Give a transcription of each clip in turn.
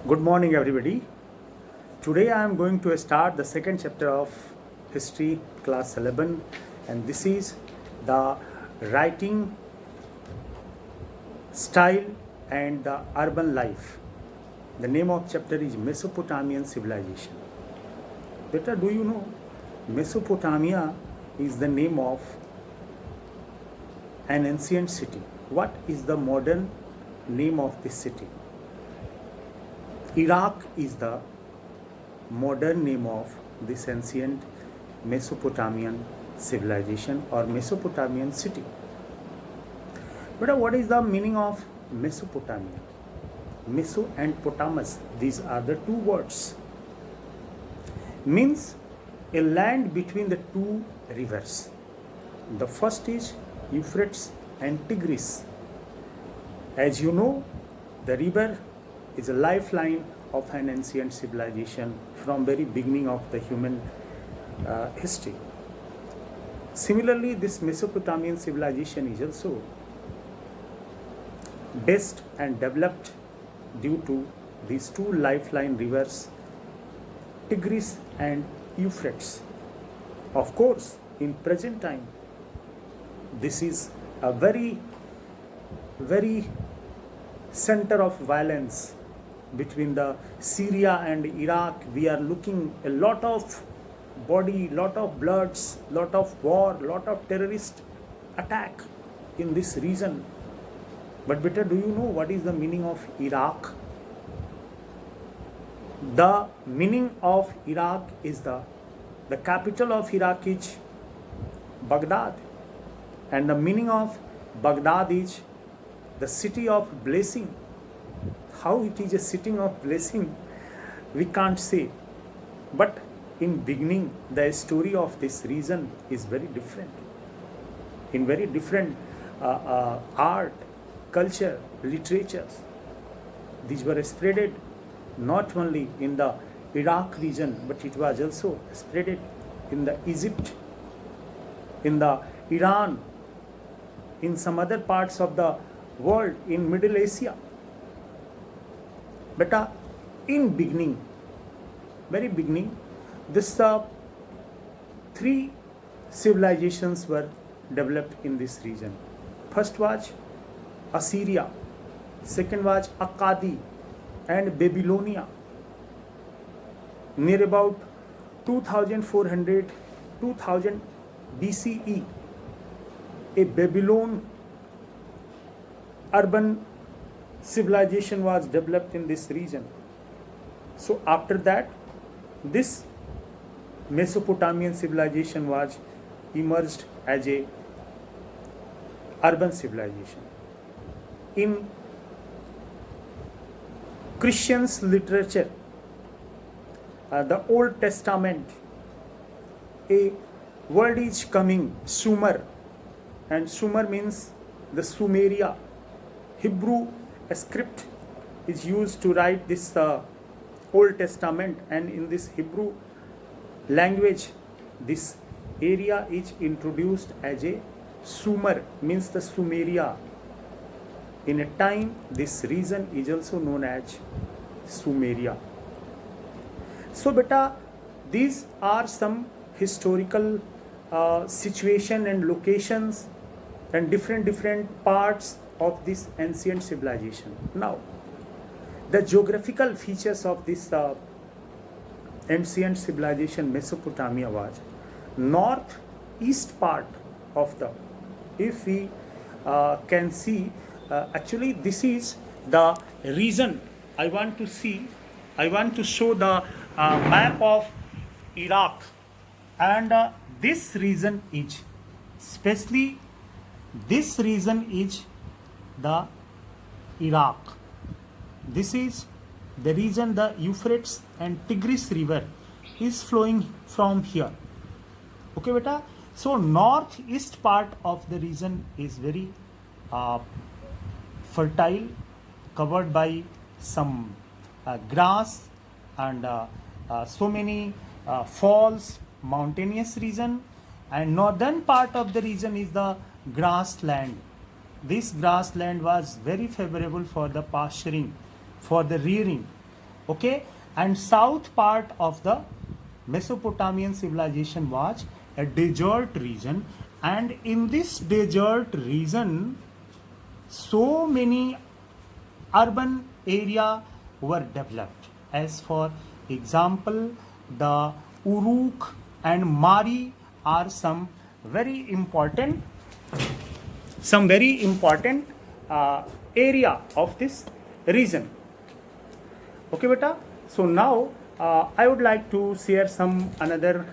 Good morning, everybody. Today I am going to start the second chapter of History, class 11, and this is the writing style and the urban life. The name of chapter is Mesopotamian Civilization. Beta, do you know Mesopotamia is the name of an ancient city? What is the modern name of this city? Iraq is the modern name of this ancient Mesopotamian civilization or Mesopotamian city. But what is the meaning of Mesopotamia? Meso and Potamus, these are the two words. Means a land between the two rivers. The first is Euphrates and Tigris. As you know, the river is a lifeline of an ancient civilization from very beginning of the human history. Similarly, this Mesopotamian civilization is also based and developed due to these two lifeline rivers, Tigris and Euphrates. Of course, in present time, this is a very center of violence between the Syria and Iraq. We are looking a lot of body, lot of bloods, lot of war, lot of terrorist attack in this region. But better, do you know what is the meaning of Iraq? The meaning of Iraq is the capital of Iraq is Baghdad, and the meaning of Baghdad is the city of blessing. How it is a city of blessing, we can't say. But in beginning, the story of this region is very different. In very different art, culture, literatures. These were spreaded not only in the Iraq region, but it was also spreaded in the Egypt, in the Iran, in some other parts of the world, in Middle Asia. But in beginning, very beginning, this three civilizations were developed in this region. First was Assyria, second was Akkadi and Babylonia. Near about 2400, 2000 BCE, a Babylon urban civilization was developed in this region. So after that, this Mesopotamian civilization was emerged as a urban civilization. In Christians literature, the Old Testament, a word is coming, Sumer, and Sumer means the Sumeria. Hebrew script is used to write this Old Testament, and in this Hebrew language, this area is introduced as a Sumer, means the Sumeria. In a time, this region is also known as Sumeria. So beta, these are some historical situation and locations and different parts of this ancient civilization. Now, the geographical features of this ancient civilization Mesopotamia was northeast part of the, if we can see, actually this is the region. I want to show the map of Iraq, and this region is, especially this region is the Iraq. This is the region, the Euphrates and Tigris river is flowing from here. Okay beta, so northeast part of the region is very fertile, covered by some grass and so many falls, mountainous region, and northern part of the region is the grassland. This grassland was very favorable for the pasturing, for the rearing, Okay, and south part of the Mesopotamian civilization was a desert region, and in this desert region, so many urban area were developed. As for example, the Uruk and Mari are some very important area of this region. Okay, beta. So now I would like to share some another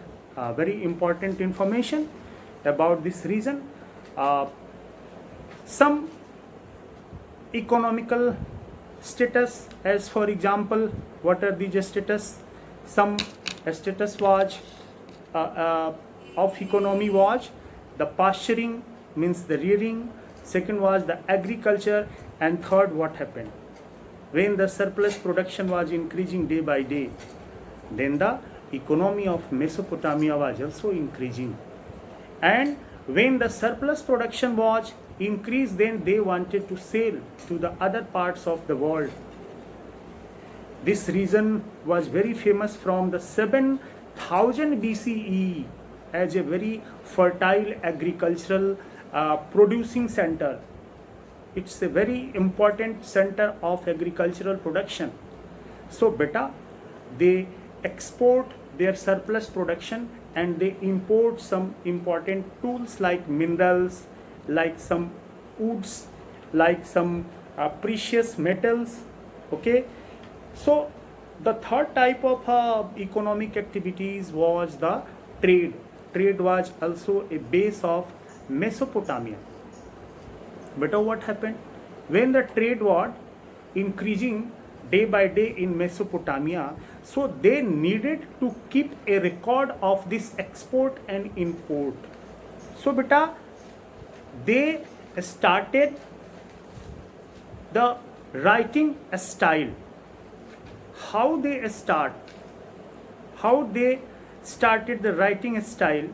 very important information about this region. Some economical status, as for example, what are the status? Some status was of economy was the pasturing, means the rearing. Second was the agriculture, and third, what happened when the surplus production was increasing day by day, then the economy of Mesopotamia was also increasing. And when the surplus production was increased, then they wanted to sell to the other parts of the world. This region was very famous from the 7000 BCE as a very fertile agricultural producing center. It's a very important center of agricultural production. So beta, they export their surplus production and they import some important tools like minerals, like some woods, like some precious metals. Okay, so the third type of economic activities was the trade. Trade was also a base of Mesopotamia. But what happened when the trade was increasing day by day in Mesopotamia? So they needed to keep a record of this export and import. So beta, they started the writing style. How they started the writing style?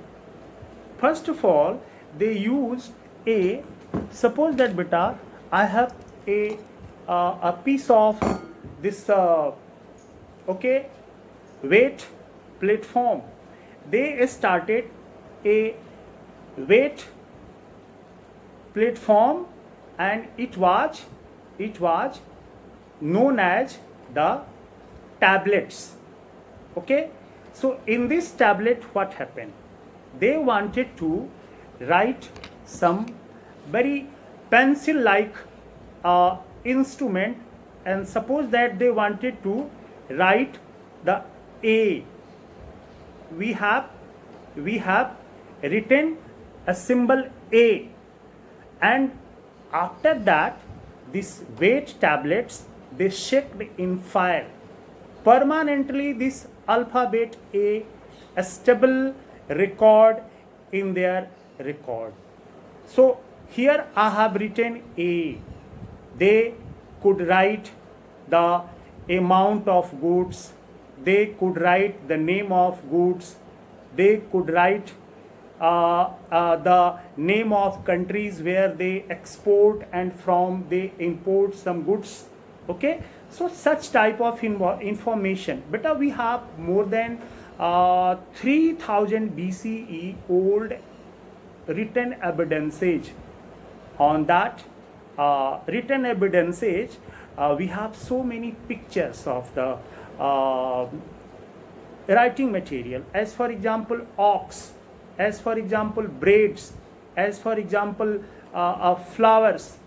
First of all, they used a, suppose that beta, I have a piece of this okay, weight platform. They started a weight platform, and it was known as the tablets. Okay, so in this tablet, what happened? They wanted to write some very pencil like instrument, and suppose that they wanted to write the A. We have written a symbol A, and after that this weight tablets, they shaped in fire permanently this alphabet A, a stable record in their record. So here I have written A. They could write the amount of goods, they could write the name of goods, they could write the name of countries where they export and from they import some goods. Okay, so such type of information. But we have more than 3000 BCE old written evidences. On that written evidences, we have so many pictures of the writing material, as for example ox, as for example braids, as for example flowers.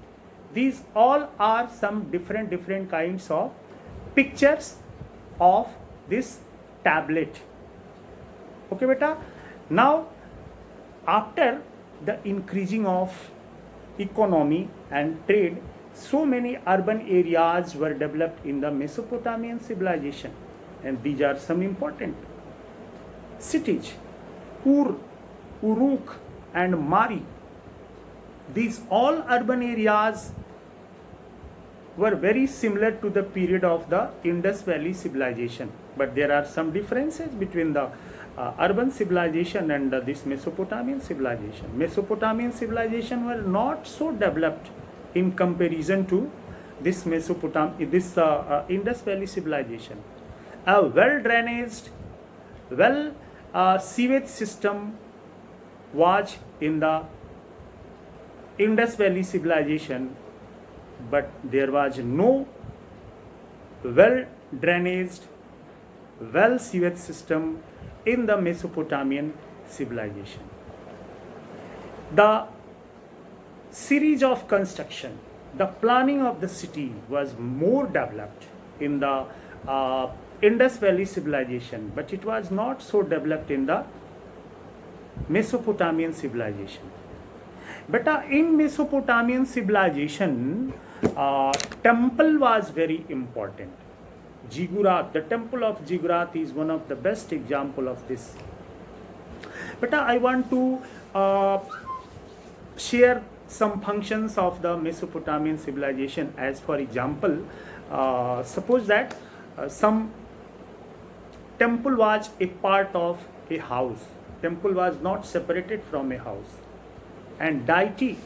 These all are some different kinds of pictures of this tablet. Okay beta, now after the increasing of economy and trade, so many urban areas were developed in the Mesopotamian civilization, and these are some important cities: Ur, Uruk and Mari. These all urban areas were very similar to the period of the Indus Valley civilization, but there are some differences between the urban civilization and this Mesopotamian civilization. Mesopotamian civilization were not so developed in comparison to this Indus Valley civilization. A well drainaged, well sewage system was in the Indus Valley civilization, but there was no well drainaged, well sewage system in the Mesopotamian civilization. The series of construction, the planning of the city was more developed in the Indus Valley civilization, but it was not so developed in the Mesopotamian civilization. But in Mesopotamian civilization, temple was very important. Ziggurat, the temple of Ziggurat is one of the best example of this. But I want to share some functions of the Mesopotamian civilization. As for example, suppose that some temple was a part of a house. Temple was not separated from a house, and deity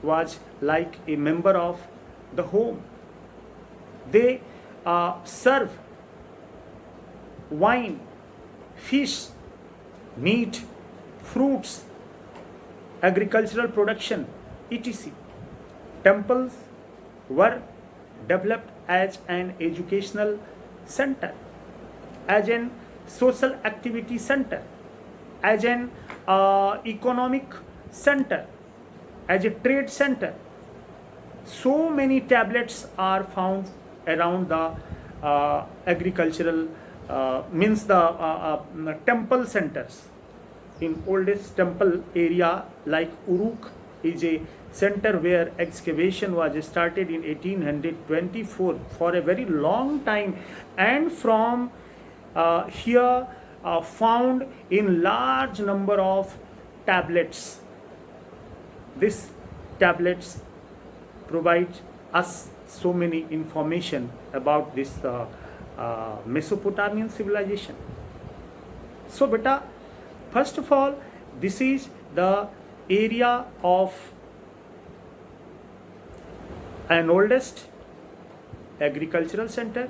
was like a member of the home. They serve wine, fish, meat, fruits, agricultural production, etc. Temples were developed as an educational center, as an social activity center, as an economic center, as a trade center. So many tablets are found around the agricultural means the temple centers. In oldest temple area like Uruk is a center where excavation was started in 1824 for a very long time, and from here found in large number of tablets. These tablets provide us so many information about this Mesopotamian civilization. So beta, first of all, this is the area of an oldest agricultural center.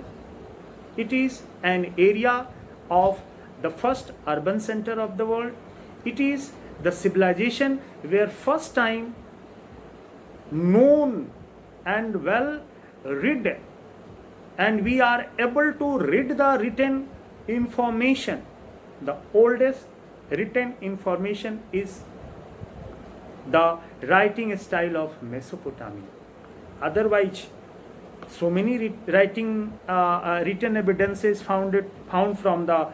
It is an area of the first urban center of the world. It is the civilization where first time known and well read, and we are able to read the written information. The oldest written information is the writing style of Mesopotamia. Otherwise, so many written evidences found from the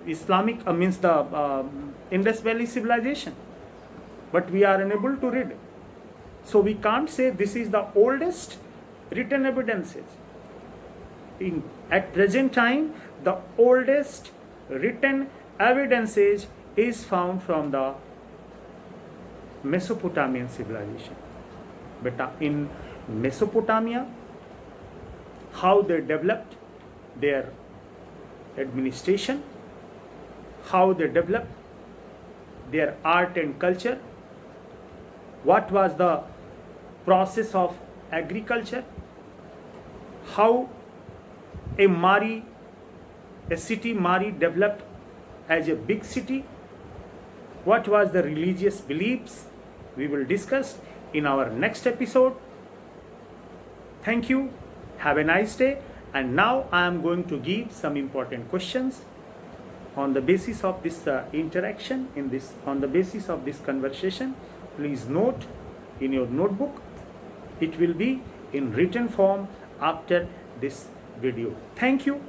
Islamic means the Indus Valley civilization, but we are unable to read. So we can't say this is the oldest written evidences. At present time, the oldest written evidences is found from the Mesopotamian civilization. But in Mesopotamia, how they developed their administration, how they developed their art and culture, what was the process of agriculture, how a city Mari developed as a big city, what was the religious beliefs, we will discuss in our next episode. Thank you, have a nice day, and now I am going to give some important questions on the basis of this interaction, on the basis of this conversation. Please note in your notebook. It will be in written form after this video. Thank you.